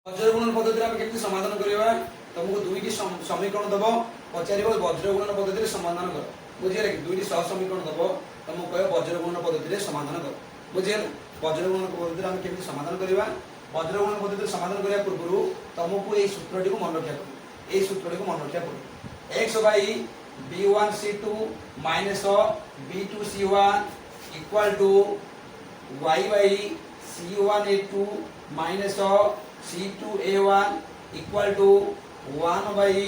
वज्र गुणन पद्धति आम केमती समाधान करवा तुमको दुईटी समीकरण दब पचार वज्र गुणन पद्धति समाधान कर बुझे कि दुईटी सह समीकरण दब तुमको कह वज्र गुणन पद्धति समाधान कर बुझे वज्र गुणन पद्धति आम केमती समाधान करवा वज्र गुणन पद्धति समाधान करने पूर्व तुमको ये सूत्रटी को मन रखा पड़े ये सूत्रटी को मन रखा पड़े X by b1c2 minus b2c1 equal to y by c1a2 minus c2a1 equal to 1 by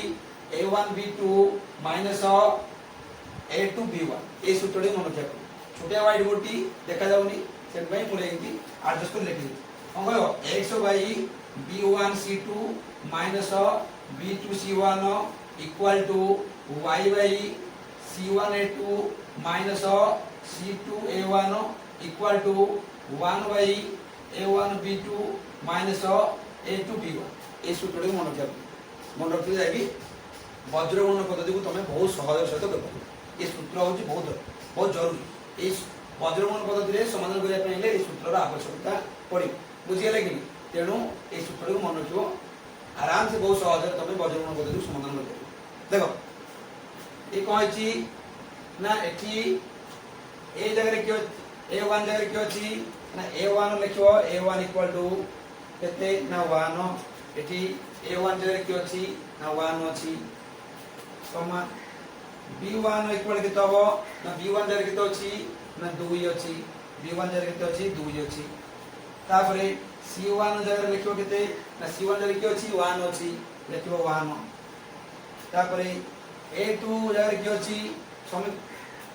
a1b2 minus a2b1 ये सूत्रटी मन रखा छोटिया व्हाइट बोर्ड टी देखा जाउनी सेट भाई मुले एंती एडजस्ट कर लिखि कौन कहयो x by b1c2 minus b2c1 equal to y by c1a2 minus c2a1 equal to 1 by a1b2 minus a2b1 ये सूत्रटी मन रखिले जाकि वज्र गुणन पद्धति को तुम बहुत सहज सहित कर ये सूत्र हूँ बहुत जरूरी ये वज्र गुणन पद्धति में समाधान करने ये सूत्र आवश्यकता पड़े बुझीगले कि तेणु ये सूत्र को मन रख आराम से बहुत सहज तुम वज्र गुणन पद्धति समाधान कर देख ये कौन ना एठी ए जगह क्यों a1 जगह क्यों अच्छी ना a1 लिखो a1 इक्वल टू केते ना 1 एठी a1 जगह क्यों अच्छी ना 1 अच्छी कमा b1 इक्वल केते हबो ना b1 जगह केते अच्छी ना 2 अच्छी b1 जगह केते अच्छी 2 अच्छी तापरे c1 जगह लिखो केते ना c1 जगह क्यों अच्छी 1 अच्छी लिखो 1 तापरे a2 जगह क्यों अच्छी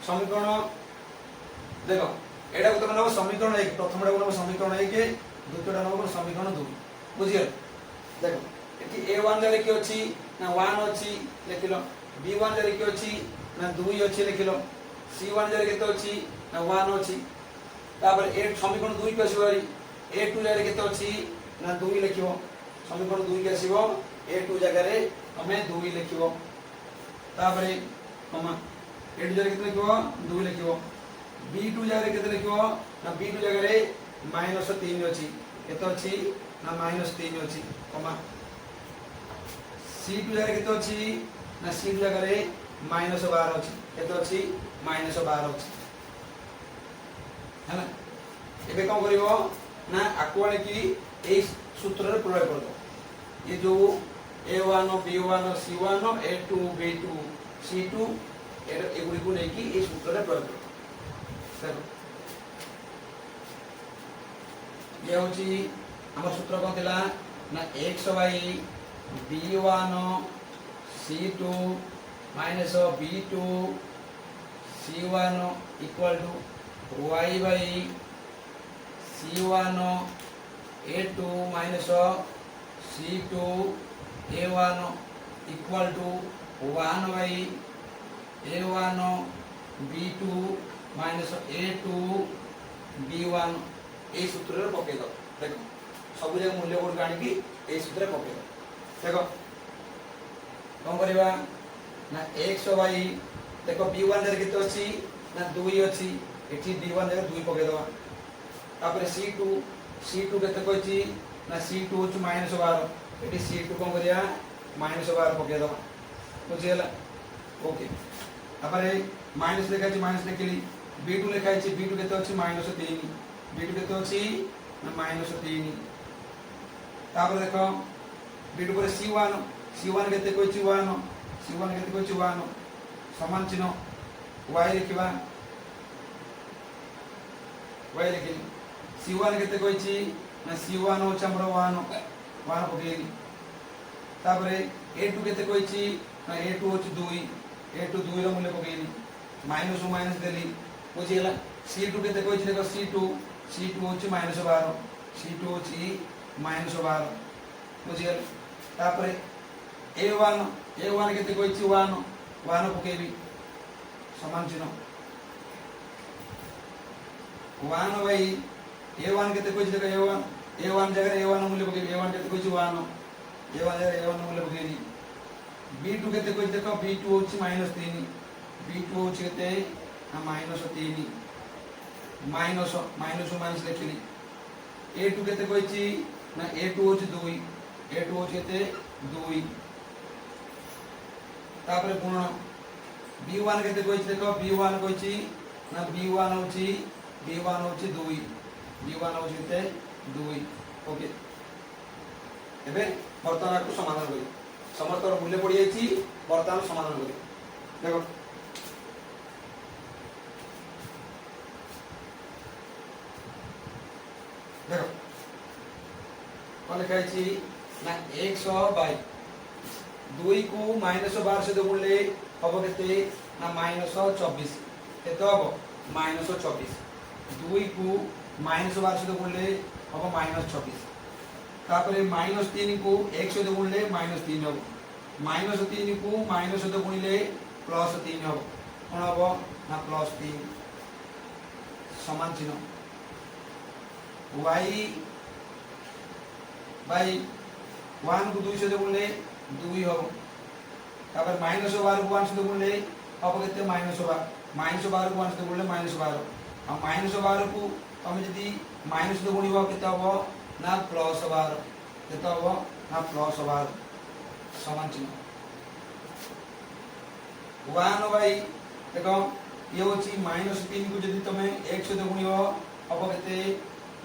समीकरण देखो एटा को तुम समीकरण 1 प्रथम टा समीकरण 1 द्वितीय टा समीकरण 2 बुझिए देखो एठी a1 जगह क्यों अच्छी ना 1 अच्छी लिखिलो b1 जगह क्यों अच्छी ना 2 अच्छी लिखिलो c1 जगह केते अच्छी ना 1 अच्छी तापर ए समीकरण 2 के आसीबारी a2 जगह केते अच्छी ना 2 लिखिबो समीकरण 2 के आसीबो a2 जगह रे हमें 2 लिखिबो तापर कमा a2 जगह केते लिखिबो 2 लिखिबो b2 जगह केते लिखिबो ना b2 जगह रे -3 अछि केते अछि ना -3 अछि कमा c2 जगह केते अछि ना c2 जगह रे -12 अछि केते अछि -12 अछि है ना एबे कोन करिवो ना आकुआले की ए सूत्र रे प्रयोग कर दो ये जो a1 b1 c1 a2 b2 c2 एगुडी को नै की ए सूत्र रे प्रयोग कर ये होची हमर सूत्र कोन थिला ना x by b1 c2 minus b2 c1 equal to y by c1 a2 minus c2 a1 equal to 1 by a1 b2 minus a2 b1 ए सूत्र रे पके दो देखो सब जगह मूल्य कोड काणी की ए सूत्र रे पके दो देखो कोन करबा ना x बाई देखो b1 जगह केते अछि ना 2 अछि एठी b1 जगह 2 पके दो तापर c2 केते कहछि ना c2 होछ -12 एठी c2 कोन करिया -12 पके दो बुझियला ओके तापर माइनस लिखा छै माइनस लिखली b2 लिखा छै b2 केते अछि -3 b2 केते अछि ना -3 तापर देखो b2 पर c1 केते कहछि 1 c1 केते कहछि 1 समान चिन्ह y लिखिबा y लिखि c1 केते कहछि ना c1 होछ हमरो 1 पकेली तापर a2 केते कहछि ना a2 होछ 2 a2 2 रो मूल्य पकेली माइनस माइनस देली बुझियला c2 केते कहछि देखो c2 होछि -12 c2 होछि -12 बुझियला तापर a1 केते कहछि 1 पकेबी समान चिन्ह 1 बाई a1 केते कहछि देखो a1 जगह a1 मूल्य पकेबी a1 केते कहछि 1 a1 जगह a1 मूल्य पकेबी b2 केते कहछि देखो b2 होछि -3 b2 होछि केते -3 माइनस माइनस लिखिली a2 केते कहछि ना a2 होछि 2 a2 होची केते 2 तापर गुण b1 केते कोइछि देखो b1 कोइछि ना b1 होची 2 b1 होची केते 2 ओके एबे वर्तमान को समाधान करी समस्त मूल्य पड़ी जाइछि वर्तमान समाधान करी देखो देखो कौन लिखा है ना 100 बाई 2 को -12 से गुणले हम केते ना -24 केते हबो -24 2 को -12 से गुणले हम -24 तापर -3 को 1 से गुणले -3 हबो -3 को माइनस से गुणले +3 हबो कोन हबो ना +3 समान चिन्ह y बाई 1 को 2 से गुणले 2 हबो तापर -12 को 1 से गुणले हबो केते -12 को 1 से गुणले -12 आ -12 को हम यदि माइनस से गुणिबो केते हबो ना +12 केते हबो ना +12 समान चिन्ह 1 बाई देखो ये होची -3 को यदि तमे 1 से गुणिबो हबो केते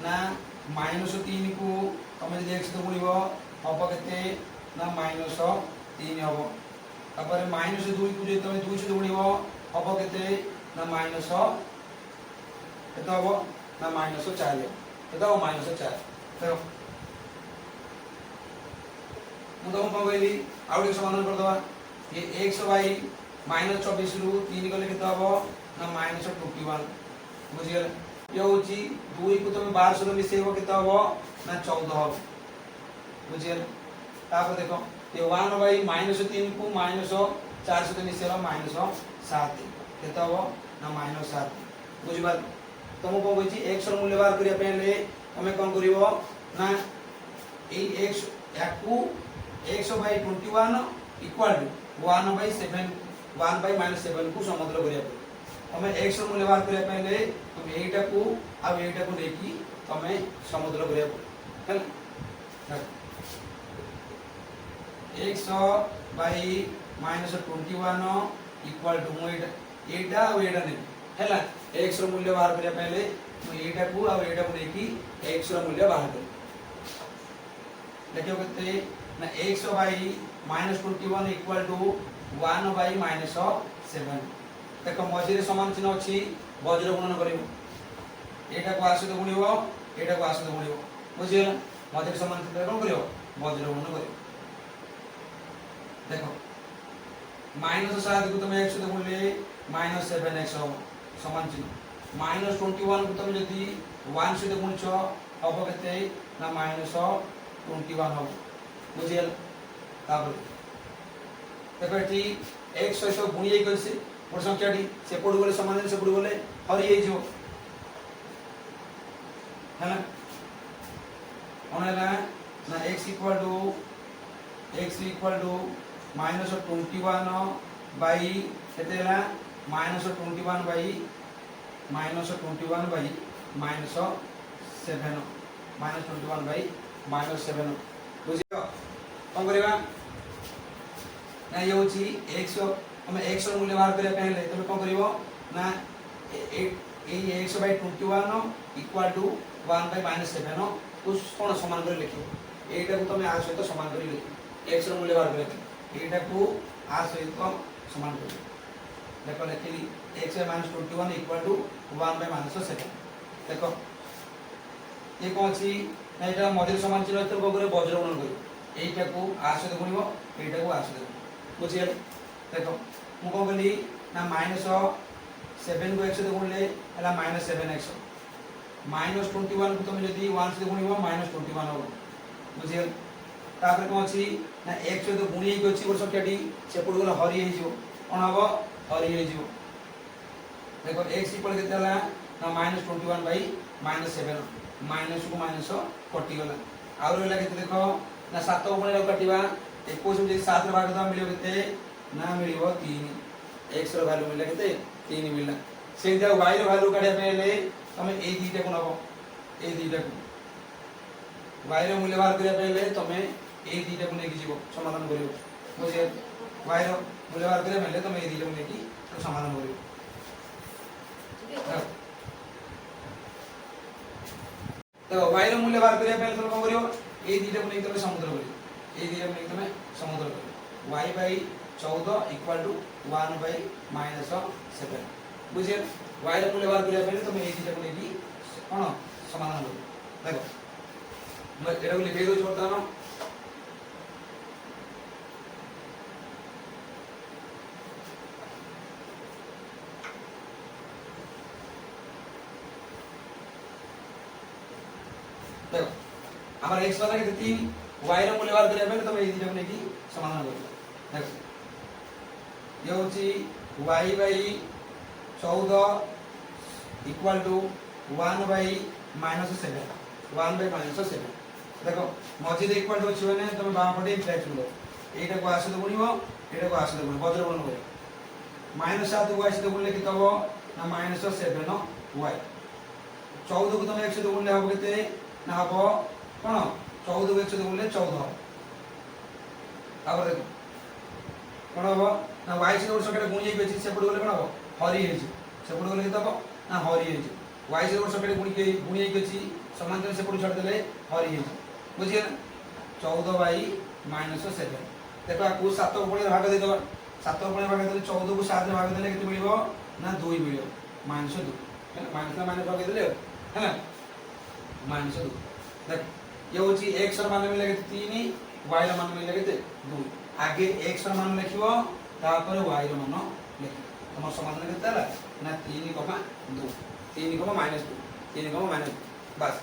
ना -3 को तमे यदि 1 से गुणिबो हबो केते ना -3 हबो तापर -2 को यदि तमे 2 से गुणिबो हबो केते ना माइनस केते हबो ना -4 केते हबो -4 देखो मु तो कोन कहली आउट समाधान कर दवा ये 100 बाई -24 रु 3 गले केते हबो ना -21 बुझि गेल ये होची 2 को तुम 12 से मिसेबो केते हबो ना 14 हबो बुझि गेल तापर देखो ये 1 बाई -3 को -4 से मिसेबो -7 केते हबो ना -7 बुझि बाल तुम को कहछि x र मूल्य बाहर करिया पहले हमें कोन करिवो ना ए x याकू 100 by 21 equal to 1 by 7 1 by -7 को समुद्र करिया हमें x र मूल्य बाहर करिया पहले हम एटा को आ एटा को लेकी हमें समुद्र करिया हेल 100 बाई -21 इक्वल टू एटा आ एटा ने हैला x र मूल्य बाहर करिया पहले हम एटा को आ एटा को लेकी x र मूल्य बाहर कर देखियो केते ना 100 बाई -21 इक्वल टू 1 बाई -7 देखो मझिरे समान चिन्ह अछि वज्र गुणन करिवो एटा को आसे गुणिवो एटा को आसे गुणिवो बुझियला मझिरे समान चिन्ह कोन करिवो वज्र गुणन करिवो देखो -7 को तुम x से गुणले -7x समान चिन्ह -21 को तुम यदि 1 से गुणछो हबो केते ना -21 हबो बुझियला तापर देखो एठी x सहित गुणियै करसे और संख्याटी से पड़ गले समान से पड़ गले हरि हे जो है ना ओनेला ना x इक्वल टू -21 बाई केतेला -21 बाई -21 बाई -7 -21 बाई -7 बुझियो कोन करबा ना ये होची 100 हमें 100 मूल्य बाहर करे पहले तुम कोन करिवो ना ए 100 बाई 21 इक्वल टू 1 बाई -7 उस कोन समान कर लिखियो एटा को तुम आ सहित समान कर लिखियो 100 मूल्य बाहर करे एटा को आ सहित समान कर देखो लिखली 100 बाई -21 इक्वल टू 1 बाई -7 देखो ये कोन छी ना एटा मध्य समान चिन्ह तो को करे वज्र गुणन करियो एटा को आ सहित गुणिवो एटा को आ सहित बुझिए देखो मु कोन कहली ना -7 को x से गुणले हला -7x -21 को तुम यदि 1 से गुणिबो -21 हो बुझिए तापर कोन अछि ना x से गुणी के अछि और संख्याटी से पड़ गेल हरि हे जिवो कोन हबो हरि हे जिवो देखो x इक्वल केते हला ना -21 बाई -7 माइनस को माइनस कटि गला आउ रहला केते देखो ना 7 को गुणले काटिबा 21 में 7 रे भाग दा मिलियो केते ना मिलियो 3 x रो वैल्यू मिला केते 3 मिलला से जा y रो वैल्यू काढे पहले तमे ए दीटा को नबो ए दीटा को y रो मूल्य बाहर करिया पहले तमे এই দুইটাକୁ ନେଇକି ଯିବ ସମାଧାନ କରିବ ବୁଝିଲେ y ର ମୂଲ୍ୟ ବାହାର କରିବା ପାଇଁ ତମେ এই দুইটাକୁ ନେଇକି ସମାଧାନ କରିବ देखो y ର ମୂଲ୍ୟ ବାହାର କରିବା ପାଇଁ ତମେ କଣ କରିବ এই দুইটাକୁ ନେଇକି ତମେ ସମୁଦ୍ର କରିବ এই দুইଟାକୁ ନେଇକି ତମେ ସମୁଦ୍ର କରିବ y by 14 equal to 1 by minus 7 बुझिए y ର ମୂଲ୍ୟ ବାହାର କରିବା ପାଇଁ ତମେ এই দুইଟାକୁ ନେଇକି কোন সমাধান করবে দেখো मैं এটাକୁ লিখে দেই বর্তমান देखो हमारा x वाला कितने 3 y ର ମୂଲ୍ୟ ବାହାର କରିବା ପାଇଁ ତମେ এই দুইটাକୁ ନେଇକି ସମାଧାନ କରିବ देखो ये होची y by 14 equal to 1 by minus 7 1 by minus 7 देखो मझे इक्वल टू अछि माने तुम बाम पटे इंटरेक्ट लो एटा को आसे तो गुणिबो एटा को आसे तो गुण बज्र गुण करे माइनस 7 को आसे तो गुण लिखि तबो ना माइनस 7 y 14 को तुम x से गुणले हबो केते ना हबो कोन 14 को x से गुणले 14 आबर देखो कोन हबो ना y से गुण संख्या गुणी जाई छै सेपड गले कोन हबो हरि हे छै सेपड गले तबो ना हरि हे छै y से गुण संख्या गुणी जाई छै समांतर सेपड छाड़ देले हरि हे छै बुझिए ना 14 बाई माइनस 7 देखो आपको 7 पड़े भाग दे दो 7 पड़े भाग देले 14 को 7 रे भाग देले केते मिलिबो ना 2 मिलिबो माइनस 2 है ना माइनस माइनस भाग देले है ना माइनस 2 देख ये होची x र मान मिले केते 3 y र मान मिले केते 2 आगे x र मान लिखिबो तापर y र मान लिखिबो हमर समाधान केते हला ना 3, 2 3, -2 3, -, बस